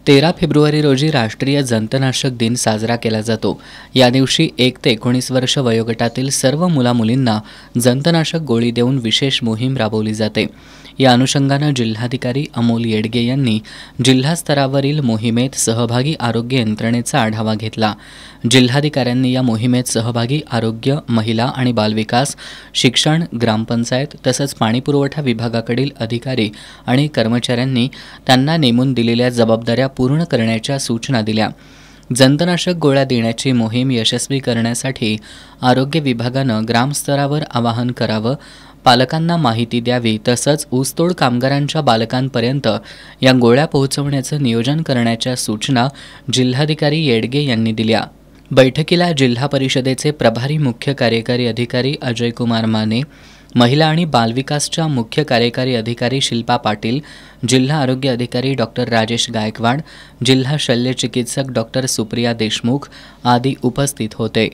13 February रोजी राष्ट्रीय जंतनाशक दिन साजरा केला जातो। या दिवशी 1 ते 19 वर्ष वयोगटातील सर्व मुलामुलींना जंतनाशक गोळी देऊन विशेष मोहीम राबवली जाते। या अनुषंगानं जिल्हाधिकारी अमोल येडगे यांनी जिल्हा स्तरावरील मोहिमेत सहभागी आरोग्य यंत्रणेचा आढावा घेतला। जिल्हाधिकाऱ्यांनी या मोहिमेत सहभागी आरोग्य, महिला आणि बालविकास, शिक्षण, ग्रामपंचायत तसंच पाणीपुरवठा विभागाकडील अधिकारी आणि कर्मचाऱ्यांनी त्यांना नेमून दिलेल्या जबाबदाऱ्या पूर्ण करण्याच्या सूचना दिल्या। जंतनाशक गोळ्या देण्याची मोहीम यशस्वी करण्यासाठी आरोग्य विभागानं ग्रामस्तरावर आवाहन करावं, पालकांना माहिती द्यावी तसंच ऊसतोड कामगारांच्या बालकांपर्यंत या गोळ्या पोहोचवण्याचं नियोजन करण्याच्या सूचना जिल्हाधिकारी येडगे यांनी दिल्या। बैठकीला जिल्हा परिषदेचे प्रभारी मुख्य कार्यकारी अधिकारी अजय कुमार माने, महिला आणि बालविकासच्या मुख्य कार्यकारी अधिकारी शिल्पा पाटील, जिल्हा आरोग्य अधिकारी डॉक्टर राजेश गायकवाड, जिल्हा शल्यचिकित्सक डॉक्टर सुप्रिया देशमुख आदी उपस्थित होते।